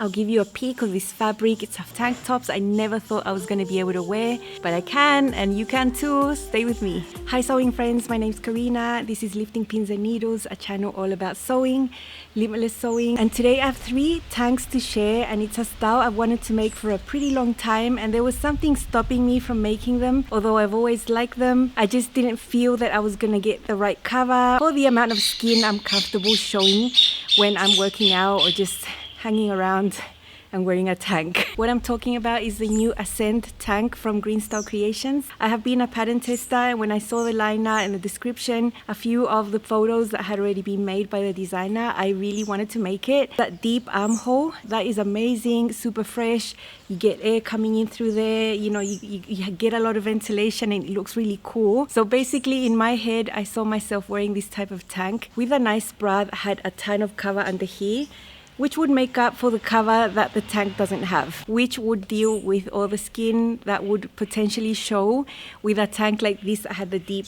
I'll give you a peek of this fabric. It's a tank tops I never thought I was going to be able to wear, but I can, and you can too. Stay with me. Hi sewing friends, my name's Karina. This is Lifting Pins and Needles, a channel all about sewing, limitless sewing. And today I have 3 tanks to share, and it's a style I've wanted to make for a pretty long time, and there was something stopping me from making them. Although I've always liked them, I just didn't feel that I was going to get the right cover or the amount of skin I'm comfortable showing when I'm working out or just hanging around and wearing a tank. What I'm talking about is the new Ascent tank from GreenStyle Creations. I have been a pattern tester, and when I saw the liner and the description, a few of the photos that had already been made by the designer, I really wanted to make it. That deep armhole, that is amazing, super fresh. You get air coming in through there, you know, you get a lot of ventilation and it looks really cool. So basically in my head, I saw myself wearing this type of tank with a nice bra that had a ton of cover under here, which would make up for the cover that the tank doesn't have, which would deal with all the skin that would potentially show with a tank like this that had the deep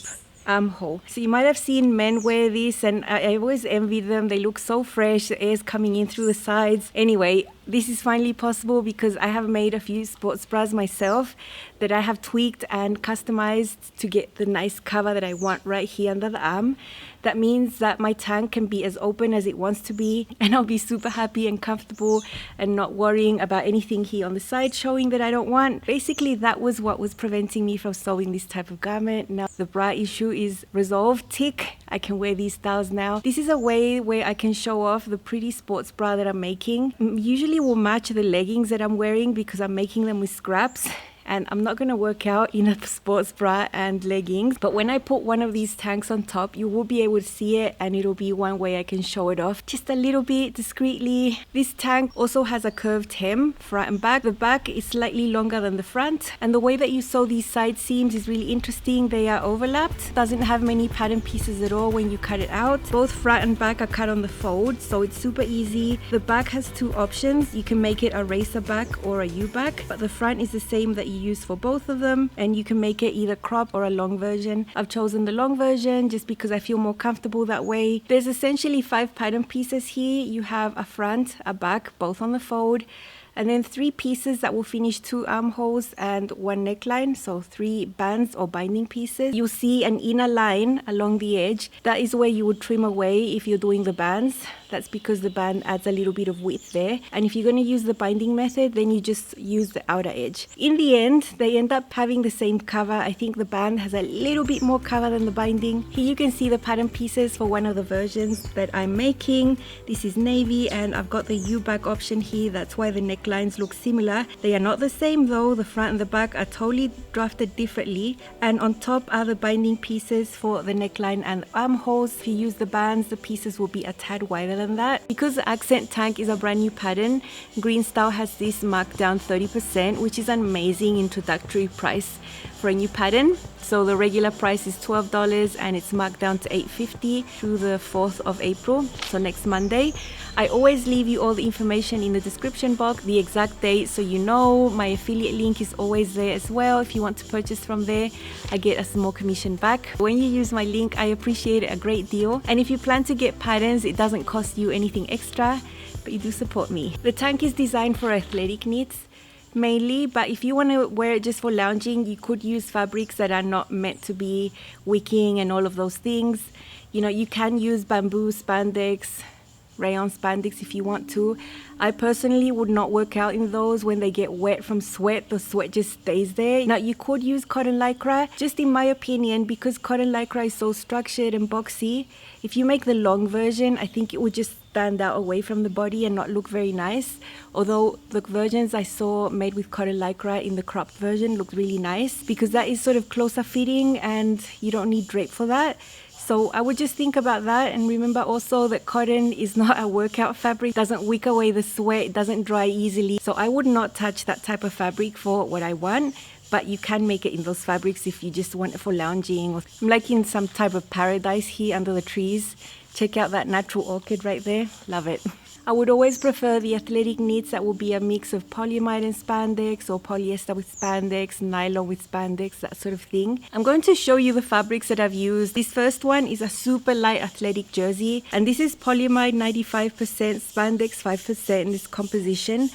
armhole. So you might have seen men wear this, and I always envy them. They look so fresh, the air's coming in through the sides. Anyway, this is finally possible because I have made a few sports bras myself that I have tweaked and customized to get the nice cover that I want right here under the arm. That means that my tank can be as open as it wants to be, and I'll be super happy and comfortable and not worrying about anything here on the side showing that I don't want. Basically, that was what was preventing me from sewing this type of garment. Now the bra issue is resolved. Tick, I can wear these styles now. This is a way where I can show off the pretty sports bra that I'm making. Usually will match the leggings that I'm wearing because I'm making them with scraps. And I'm not going to work out in a sports bra and leggings, but when I put one of these tanks on top, you will be able to see it, and it'll be one way I can show it off just a little bit discreetly. This tank also has a curved hem, front and back. The back is slightly longer than the front, and the way that you sew these side seams is really interesting. They are overlapped. Doesn't have many pattern pieces at all when you cut it out. Both front and back are cut on the fold, so it's super easy. The back has 2 options. You can make it a Racerback or a U back, but the front is the same that you use for both of them, and you can make it either crop or a long version. I've chosen the long version just because I feel more comfortable that way. There's essentially 5 pattern pieces here. You have a front, a back, both on the fold, and then 3 pieces that will finish 2 armholes and 1 neckline, so 3 bands or binding pieces. You'll see an inner line along the edge. That is where you would trim away if you're doing the bands. That's because the band adds a little bit of width there. And if you're going to use the binding method, then you just use the outer edge. In the end, they end up having the same cover. I think the band has a little bit more cover than the binding. Here you can see the pattern pieces for one of the versions that I'm making. This is navy, and I've got the U-back option here. That's why the necklines look similar. They are not the same though. The front and the back are totally drafted differently. And on top are the binding pieces for the neckline and armholes. If you use the bands, the pieces will be a tad wider than that. Because the Accent tank is a brand new pattern, GreenStyle has this marked down 30%, which is an amazing introductory price for a new pattern. So the regular price is $12 and it's marked down to $8.50 through the 4th of April, so next Monday. I always leave you all the information in the description box, the exact date, so you know. My affiliate link is always there as well. If you want to purchase from there, I get a small commission back. When you use my link, I appreciate it a great deal. And if you plan to get patterns, it doesn't cost you anything extra, but you do support me. The tank is designed for athletic needs mainly, but if you want to wear it just for lounging, you could use fabrics that are not meant to be wicking and all of those things. You know, you can use bamboo spandex, rayon spandex if you want to. I personally would not work out in those. When they get wet from sweat, the sweat just stays there. Now you could use cotton lycra, just in my opinion, because cotton lycra is so structured and boxy. If you make the long version, I think it would just stand out away from the body and not look very nice. Although the versions I saw made with cotton lycra in the cropped version looked really nice, because that is sort of closer fitting and you don't need drape for that. So I would just think about that, and remember also that cotton is not a workout fabric. It doesn't wick away the sweat, it doesn't dry easily. So I would not touch that type of fabric for what I want. But you can make it in those fabrics if you just want it for lounging. I'm like in some type of paradise here under the trees. Check out that natural orchid right there. Love it. I would always prefer the athletic knits that will be a mix of polyamide and spandex, or polyester with spandex, nylon with spandex, that sort of thing. I'm going to show you the fabrics that I've used. This first one is a super light athletic jersey, and this is polyamide 95%, spandex 5% in this composition,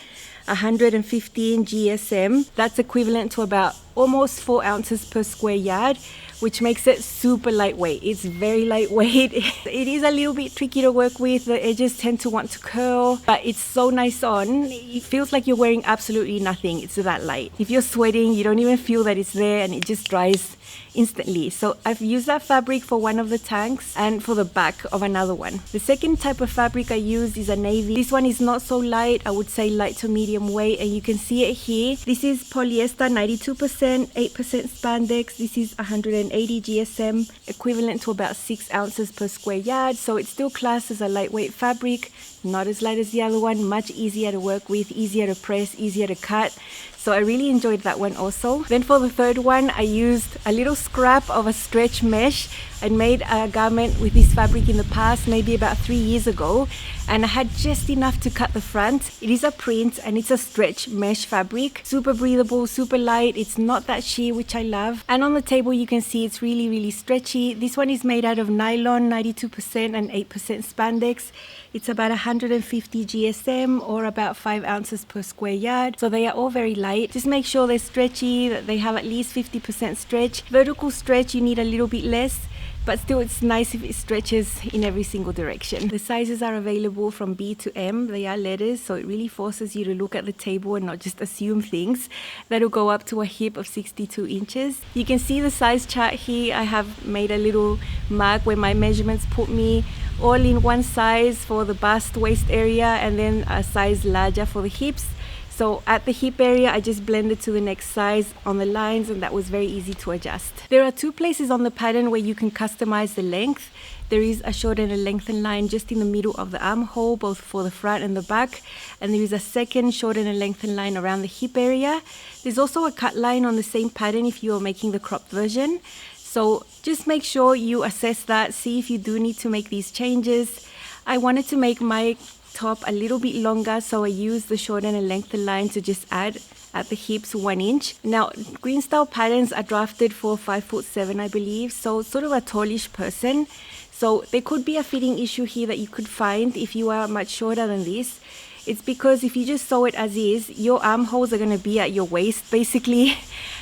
115 GSM. That's equivalent to about almost 4 ounces per square yard, which makes it super lightweight. It's very lightweight. It is a little bit tricky to work with. The edges tend to want to curl, but it's so nice on. It feels like you're wearing absolutely nothing. It's that light. If you're sweating, you don't even feel that it's there, and it just dries instantly. So I've used that fabric for one of the tanks and for the back of another one. The second type of fabric I used is a navy. This one is not so light. I would say light to medium weight, and you can see it here. This is polyester 92%, 8% spandex. This is 180 GSM, equivalent to about 6 ounces per square yard. So it's still classed as a lightweight fabric, not as light as the other one, much easier to work with, easier to press, easier to cut. So I really enjoyed that one also. Then for the third one, I used a little scrap of a stretch mesh. I made a garment with this fabric in the past, maybe about 3 years ago, and I had just enough to cut the front. It is a print and it's a stretch mesh fabric, super breathable, super light. It's not that sheer, which I love. And on the table you can see it's really, really stretchy. This one is made out of nylon, 92% and 8% spandex. It's about 150 GSM, or about 5 ounces per square yard. So they are all very light. Just make sure they're stretchy, that they have at least 50% stretch. Vertical stretch, you need a little bit less, but still it's nice if it stretches in every single direction. The sizes are available from B to M. They are letters, so it really forces you to look at the table and not just assume things. That'll go up to a hip of 62 inches. You can see the size chart here. I have made a little mark where my measurements put me all in one size for the bust waist area, and then a size larger for the hips. So at the hip area, I just blended to the next size on the lines, and that was very easy to adjust. There are 2 places on the pattern where you can customize the length. There is a short and a lengthen line just in the middle of the armhole, both for the front and the back. And there is a second short and a lengthen line around the hip area. There's also a cut line on the same pattern if you are making the cropped version. So just make sure you assess that, see if you do need to make these changes. I wanted to make my top a little bit longer, so I used the short and a lengthen line to just add at the hips 1 inch. Now, GreenStyle patterns are drafted for 5'7", I believe, so sort of a tallish person. So there could be a fitting issue here that you could find if you are much shorter than this. It's because if you just sew it as is, your armholes are going to be at your waist basically,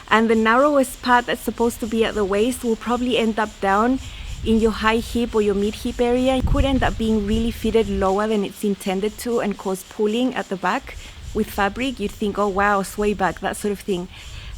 and the narrowest part that's supposed to be at the waist will probably end up down in your high hip or your mid hip area. It could end up being really fitted lower than it's intended to and cause pulling at the back with fabric. You'd think, oh wow, sway back, that sort of thing.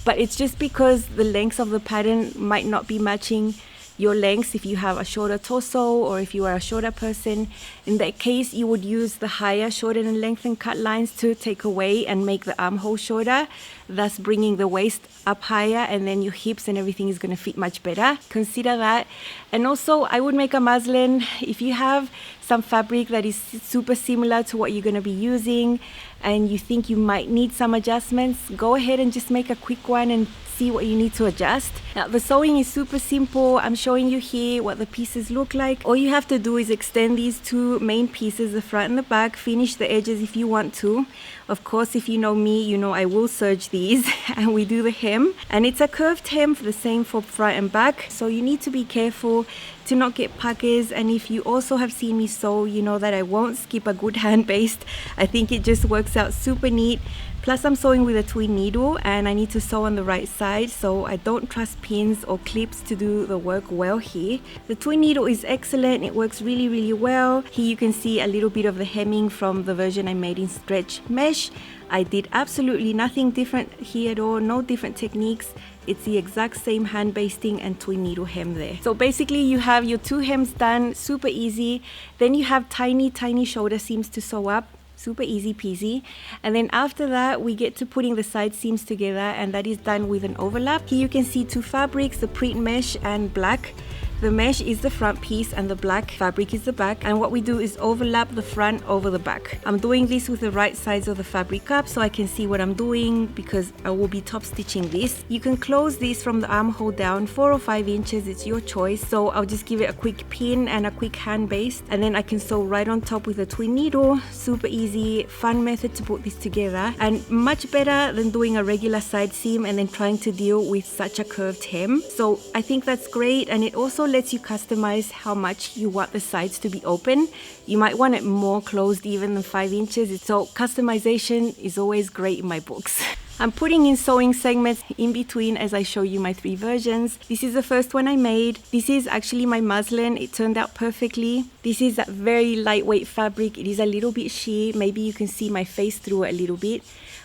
But it's just because the lengths of the pattern might not be matching your lengths if you have a shorter torso or if you are a shorter person. In that case, you would use the higher shorten and lengthen cut lines to take away and make the armhole shorter, thus bringing the waist up higher, and then your hips and everything is going to fit much better. Consider that. And also, I would make a muslin. If you have some fabric that is super similar to what you're going to be using and you think you might need some adjustments, go ahead and just make a quick one and see what you need to adjust. Now, the sewing is super simple. I'm showing you here what the pieces look like. All you have to do is extend these 2 main pieces, the front and the back, finish the edges if you want to. Of course, if you know me, you know I will serge these and we do the hem. And it's a curved hem, for the same for front and back. So you need to be careful to not get puckers. And if you also have seen me sew, you know that I won't skip a good hand baste. I think it just works out super neat. Plus I'm sewing with a twin needle and I need to sew on the right side, so I don't trust pins or clips to do the work well here. The twin needle is excellent. It works really, really well. Here you can see a little bit of the hemming from the version I made in stretch mesh. I did absolutely nothing different here at all, no different techniques. It's the exact same hand basting and twin needle hem there. So basically you have your 2 hems done, super easy. Then you have tiny shoulder seams to sew up. Super easy peasy. And then after that we get to putting the side seams together, and that is done with an overlap. Here you can see 2 fabrics, the print mesh and black. The mesh is the front piece and the black fabric is the back, and what we do is overlap the front over the back. I'm doing this with the right sides of the fabric up so I can see what I'm doing because I will be top stitching this. You can close this from the armhole down 4 or 5 inches, it's your choice. So I'll just give it a quick pin and a quick hand baste, and then I can sew right on top with a twin needle. Super easy, fun method to put this together, and much better than doing a regular side seam and then trying to deal with such a curved hem. So I think that's great, and it also lets you customize how much you want the sides to be open. You might want it more closed even than 5 inches, so customization is always great in my books. I'm putting in sewing segments in between as I show you my 3 versions. This is the first one I made. This is actually my muslin. It turned out perfectly. This is a very lightweight fabric. It is a little bit sheer. Maybe you can see my face through it a little bit.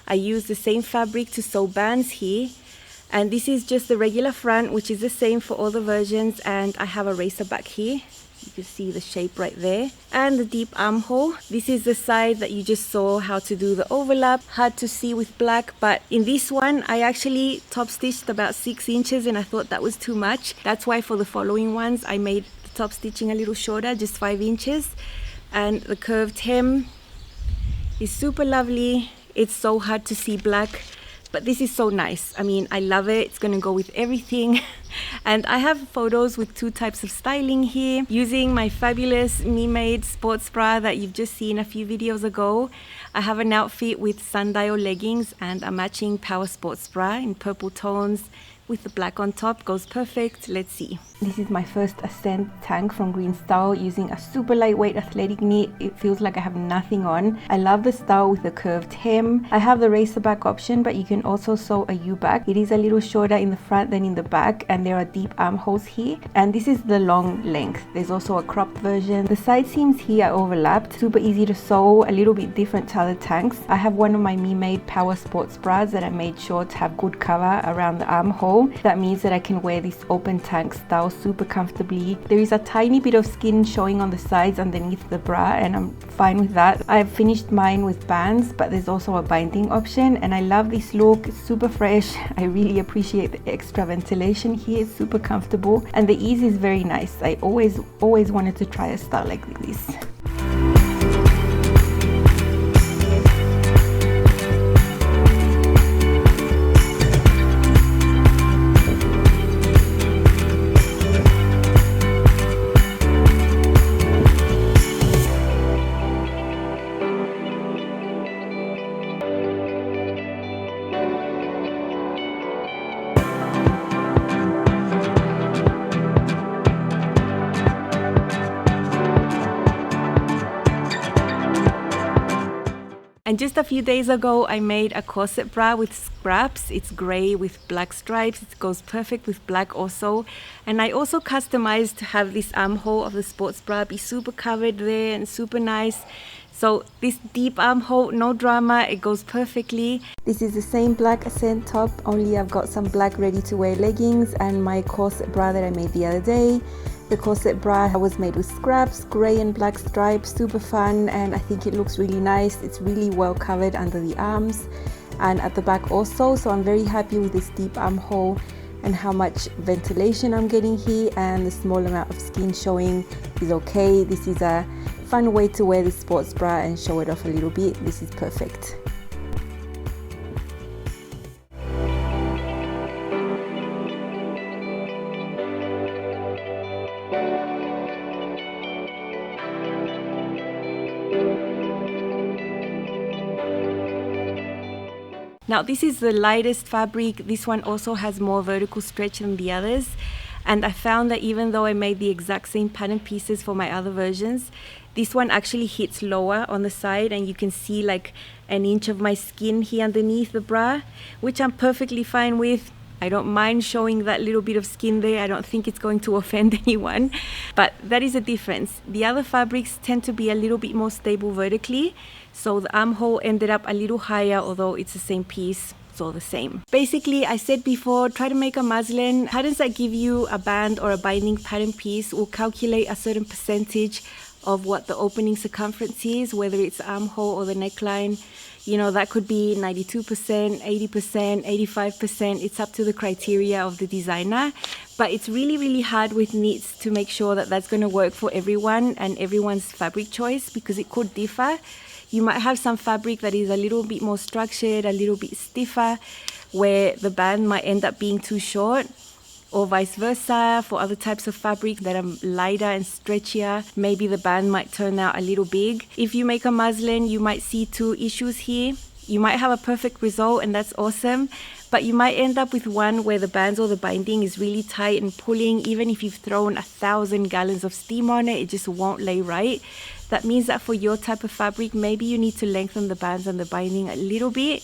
I used the same fabric to sew bands here. And this is just the regular front, which is the same for all the versions, and I have a racerback here. You can see the shape right there. And the deep armhole. This is the side that you just saw how to do the overlap. Hard to see with black, but in this one, I actually top stitched about 6 inches and I thought that was too much. That's why for the following ones, I made the top stitching a little shorter, just 5 inches. And the curved hem is super lovely. It's so hard to see black, but this is so nice. I mean, I love it. It's gonna go with everything. And I have photos with 2 types of styling here, using my fabulous me-made sports bra that you've just seen a few videos ago. I have an outfit with sundial leggings and a matching power sports bra in purple tones with the black on top. Goes perfect. Let's see. This is my first Ascent tank from GreenStyle, using a super lightweight athletic knit. It feels like I have nothing on. I love the style with the curved hem. I have the racerback option, but you can also sew a U-back. It is a little shorter in the front than in the back, and there are deep armholes here. And this is the long length. There's also a cropped version. The side seams here are overlapped. Super easy to sew, a little bit different to other tanks. I have one of my me-made power sports bras that I made sure to have good cover around the armhole. That means that I can wear this open tank style super comfortably. There is a tiny bit of skin showing on the sides underneath the bra, and I'm fine with that. I've finished mine with bands, but there's also a binding option, and I love this look. It's super fresh. I really appreciate the extra ventilation here. It's super comfortable, and the ease is very nice. I always wanted to try a style like this. And just a few days ago, I made a corset bra with scraps. It's gray with black stripes. It goes perfect with black also. And I also customized to have this armhole of the sports bra be super covered there and super nice. So this deep armhole, no drama, it goes perfectly. This is the same black Ascent top, only I've got some black ready to wear leggings and my corset bra that I made the other day. The corset bra was made with scraps, grey and black stripes, super fun, and I think it looks really nice. It's really well covered under the arms and at the back also, so I'm very happy with this deep armhole and how much ventilation I'm getting here, and the small amount of skin showing is okay. This is a fun way to wear this sports bra and show it off a little bit. This is perfect. Now this is the lightest fabric. This one also has more vertical stretch than the others, and I found that even though I made the exact same pattern pieces for my other versions, this one actually hits lower on the side, and you can see like an inch of my skin here underneath the bra, which I'm perfectly fine with. I don't mind showing that little bit of skin there. I don't think it's going to offend anyone, but that is a difference. The other fabrics tend to be a little bit more stable vertically, so the armhole ended up a little higher, although it's the same piece. It's all the same. Basically, I said before, try to make a muslin. Patterns that give you a band or a binding pattern piece will calculate a certain percentage of what the opening circumference is, whether it's the armhole or the neckline. You know, that could be 92%, 80%, 85%. It's up to the criteria of the designer. But it's really, really hard with knits to make sure that that's going to work for everyone and everyone's fabric choice, because it could differ. You might have some fabric that is a little bit more structured, a little bit stiffer, where the band might end up being too short, or vice versa. For other types of fabric that are lighter and stretchier, maybe the band might turn out a little big. If you make a muslin, you might see two issues here. You might have a perfect result, and that's awesome, but you might end up with one where the bands or the binding is really tight and pulling. Even if you've thrown 1,000 gallons of steam on it, it just won't lay right. That means that for your type of fabric, maybe you need to lengthen the bands and the binding a little bit.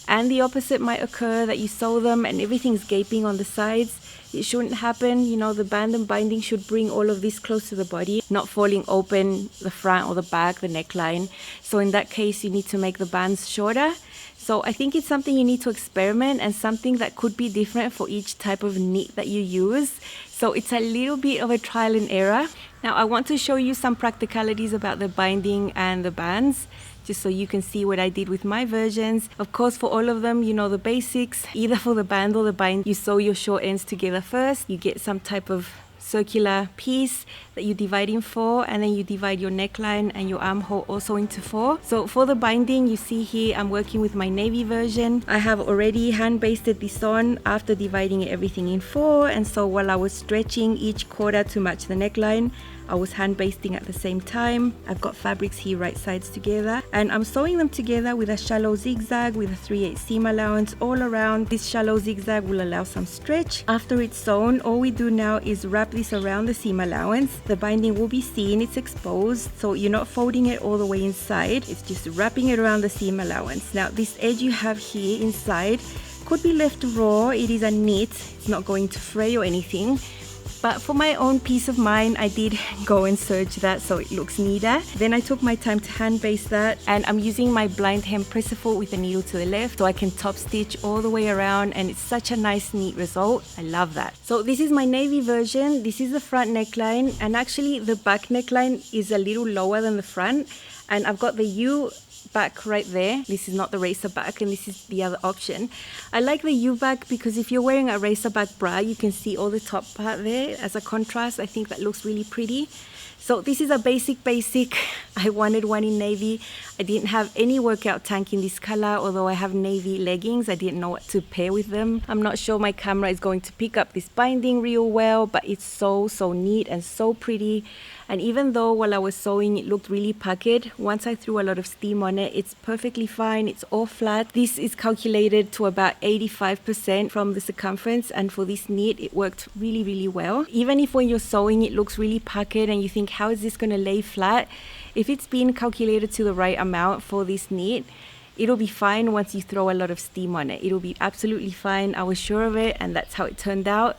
And the opposite might occur, that you sew them and everything's gaping on the sides. It shouldn't happen. You know, the band and binding should bring all of this close to the body, not falling open the front or the back, the neckline. So in that case, you need to make the bands shorter. So I think it's something you need to experiment, and something that could be different for each type of knit that you use. So it's a little bit of a trial and error. Now I want to show you some practicalities about the binding and the bands, just so you can see what I did with my versions. Of course, for all of them, you know the basics. Either for the band or the bind, you sew your short ends together first. You get some type of circular piece that you divide in four, and then you divide your neckline and your armhole also into four. So for the binding, you see here I'm working with my navy version. I have already hand basted this on after dividing everything in four, and so while I was stretching each quarter to match the neckline, I was hand basting at the same time. I've got fabrics here right sides together, and I'm sewing them together with a shallow zigzag with a 3/8 seam allowance all around. This shallow zigzag will allow some stretch. After it's sewn, all we do now is wrap this around the seam allowance. The binding will be seen, it's exposed, so you're not folding it all the way inside. It's just wrapping it around the seam allowance. Now this edge you have here inside could be left raw. It is a knit, it's not going to fray or anything. But for my own peace of mind, I did go and serge that so it looks neater. Then I took my time to hand baste that, and I'm using my blind hem presser foot with the needle to the left so I can top stitch all the way around, and it's such a nice neat result. I love that. So this is my navy version. This is the front neckline, and actually the back neckline is a little lower than the front, and I've got the U back right there. This is not the Racerback, and this is the other option. I like the U back because if you're wearing a Racerback bra, you can see all the top part there as a contrast. I think that looks really pretty. So this is a basic. I wanted one in navy. I didn't have any workout tank in this color, although I have navy leggings. I didn't know what to pair with them. I'm not sure my camera is going to pick up this binding real well, but it's so neat and so pretty. And even though while I was sewing it looked really puckered, once I threw a lot of steam on it, it's perfectly fine. It's all flat. This is calculated to about 85% from the circumference, and for this knit it worked really well. Even if when you're sewing it looks really puckered and you think, how is this going to lay flat? If it's been calculated to the right amount for this knit, it'll be fine once you throw a lot of steam on it. It'll be absolutely fine. I was sure of it, and that's how it turned out.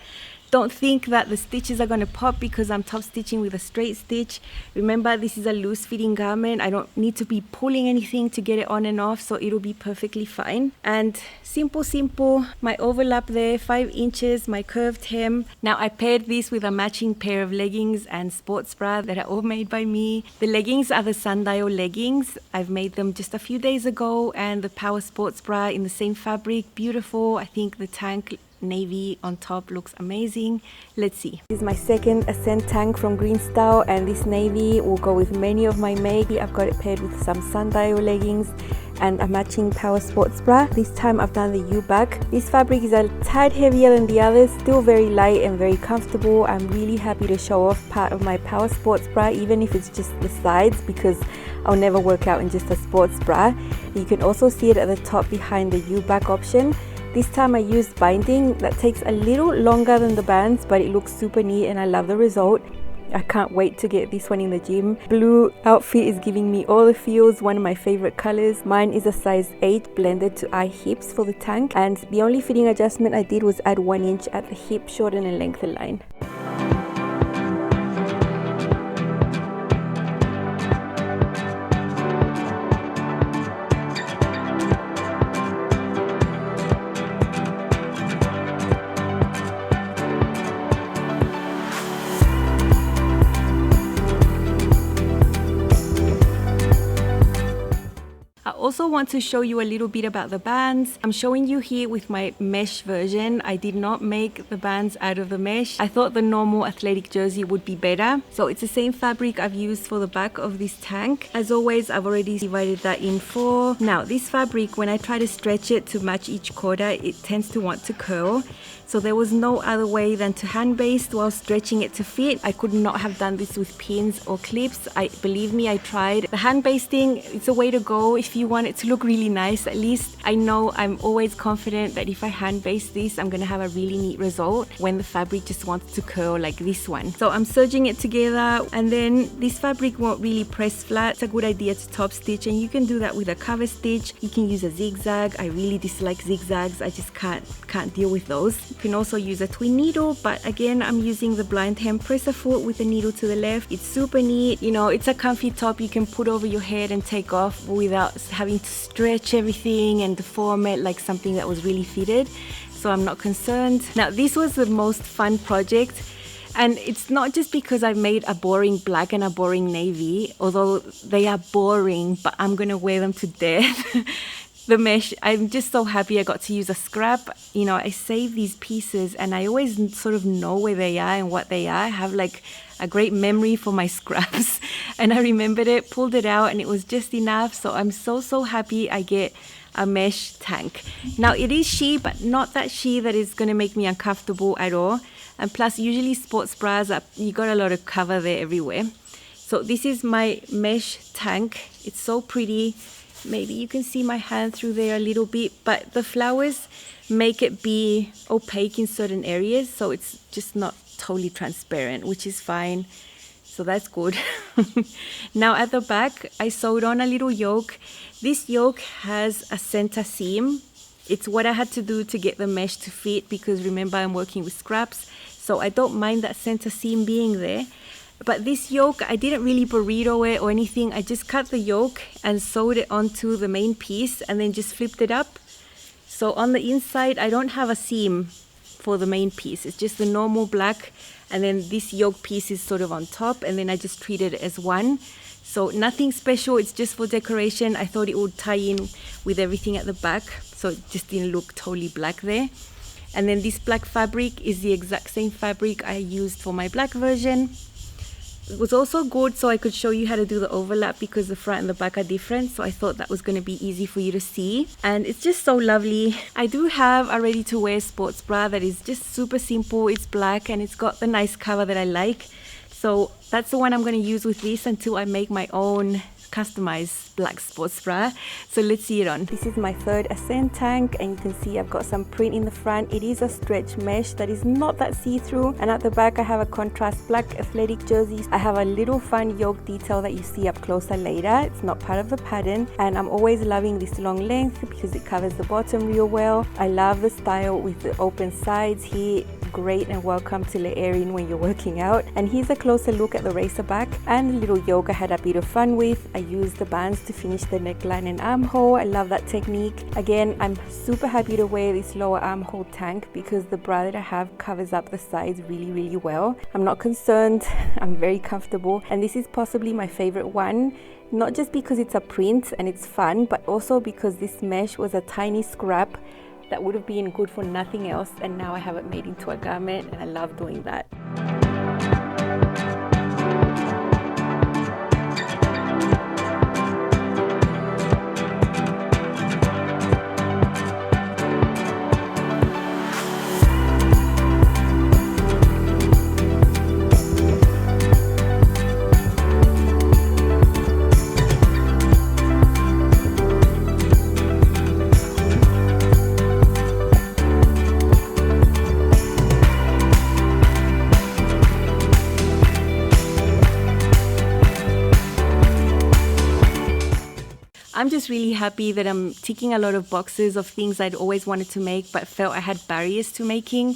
Don't think that the stitches are going to pop because I'm top stitching with a straight stitch. Remember, this is a loose fitting garment. I don't need to be pulling anything to get it on and off, so it'll be perfectly fine. And simple, my overlap there, 5 inches, my curved hem. Now I paired this with a matching pair of leggings and sports bra that are all made by me. The leggings are the sundial leggings. I've made them just a few days ago, and the power sports bra in the same fabric, beautiful. I think the tank navy on top looks amazing. Let's see. This is my second Ascent tank from GreenStyle, and this navy will go with many of my maybe. I've got it paired with some sundial leggings and a matching power sports bra. This time I've done the U back. This fabric is a tad heavier than the others, still very light and very comfortable. I'm really happy to show off part of my power sports bra, even if it's just the sides, because I'll never work out in just a sports bra. You can also see it at the top behind the U back option. This time I used binding that takes a little longer than the bands, but it looks super neat and I love the result. I can't wait to get this one in the gym. Blue outfit is giving me all the feels, one of my favorite colors. Mine is a size 8 blended to eye hips for the tank, and the only fitting adjustment I did was add 1 inch at the hip, shorten and lengthen line. I also want to show you a little bit about the bands. I'm showing you here with my mesh version. I did not make the bands out of the mesh. I thought the normal athletic jersey would be better. So it's the same fabric I've used for the back of this tank. As always, I've already divided that in four. Now this fabric, when I try to stretch it to match each quarter, it tends to want to curl. So there was no other way than to hand baste while stretching it to fit. I could not have done this with pins or clips. Believe me, I tried. The hand basting, it's a way to go if you want it to look really nice. At least I know I'm always confident that if I hand baste this, I'm gonna have a really neat result when the fabric just wants to curl like this one. So I'm serging it together, and then this fabric won't really press flat. It's a good idea to top stitch, and you can do that with a cover stitch. You can use a zigzag. I really dislike zigzags. I just can't deal with those. You can also use a twin needle, but again, I'm using the blind hem presser foot with the needle to the left. It's super neat. You know, it's a comfy top you can put over your head and take off without having to stretch everything and deform it like something that was really fitted. So I'm not concerned. Now, this was the most fun project. And it's not just because I made a boring black and a boring navy, although they are boring, but I'm gonna wear them to death. The mesh, I'm just so happy I got to use a scrap. You know, I save these pieces and I always sort of know where they are and what they are. I have like a great memory for my scraps, and I remembered it, pulled it out, and it was just enough. So I'm so happy I get a mesh tank. Now it is sheer, but not that sheer that is going to make me uncomfortable at all. And plus, usually sports bras, you got a lot of cover there everywhere. So this is my mesh tank. It's so pretty. Maybe you can see my hand through there a little bit, but the flowers make it be opaque in certain areas, so it's just not totally transparent, which is fine. So that's good. Now at the back, I sewed on a little yoke. This yoke has a center seam. It's what I had to do to get the mesh to fit, because remember, I'm working with scraps, so I don't mind that center seam being there. But this yoke, I didn't really burrito it or anything. I just cut the yoke and sewed it onto the main piece and then just flipped it up. So on the inside, I don't have a seam for the main piece. It's just the normal black, and then this yoke piece is sort of on top, and then I just treated it as one. So nothing special, it's just for decoration. I thought it would tie in with everything at the back, so it just didn't look totally black there. And then this black fabric is the exact same fabric I used for my black version. It was also good so I could show you how to do the overlap, because the front and the back are different, so I thought that was going to be easy for you to see. And it's just so lovely. I do have a ready to wear sports bra that is just super simple. It's black and it's got the nice cover that I like, so that's the one I'm going to use with this until I make my own customized black sports bra. So let's see it on. This is my third ascent tank, and you can see I've got some print in the front. It is a stretch mesh that is not that see-through, and at the back I have a contrast black athletic jersey. I have a little fun yoke detail that you see up closer later. It's not part of the pattern, and I'm always loving this long length because it covers the bottom real well. I love the style with the open sides here. Great and welcome to the air in when you're working out. And here's a closer look at the Racerback and the little yoke I had a bit of fun with. I used the bands to finish the neckline and armhole. I love that technique. Again, I'm super happy to wear this lower armhole tank because the bra that I have covers up the sides really well. I'm not concerned. I'm very comfortable, and this is possibly my favorite one. Not just because it's a print and it's fun, but also because this mesh was a tiny scrap that would have been good for nothing else, and now I have it made into a garment, and I love doing that. I'm just really happy that I'm ticking a lot of boxes of things I'd always wanted to make but felt I had barriers to making.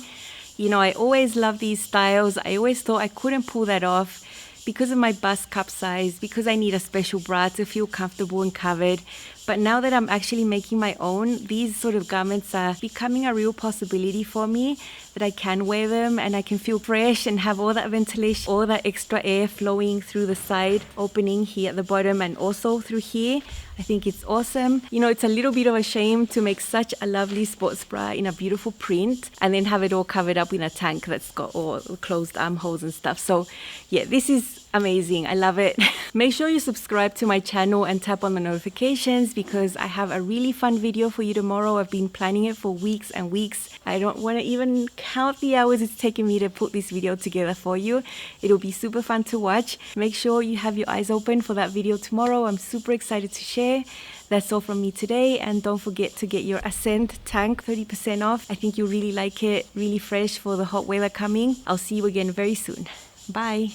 You know, I always loved these styles. I always thought I couldn't pull that off because of my bust cup size, because I need a special bra to feel comfortable and covered. But now that I'm actually making my own, these sort of garments are becoming a real possibility for me, that I can wear them and I can feel fresh and have all that ventilation, all that extra air flowing through the side opening here at the bottom and also through here. I think it's awesome. You know, it's a little bit of a shame to make such a lovely sports bra in a beautiful print and then have it all covered up in a tank that's got all closed armholes and stuff. So yeah, this is amazing. I love it. Make sure you subscribe to my channel and tap on the notifications because I have a really fun video for you tomorrow. I've been planning it for weeks and weeks. I don't want to even count the hours it's taken me to put this video together for you. It'll be super fun to watch. Make sure you have your eyes open for that video tomorrow. I'm super excited to share. That's all from me today, and don't forget to get your Ascent tank 30% off. I think you'll really like it, really fresh for the hot weather coming. I'll see you again very soon. Bye.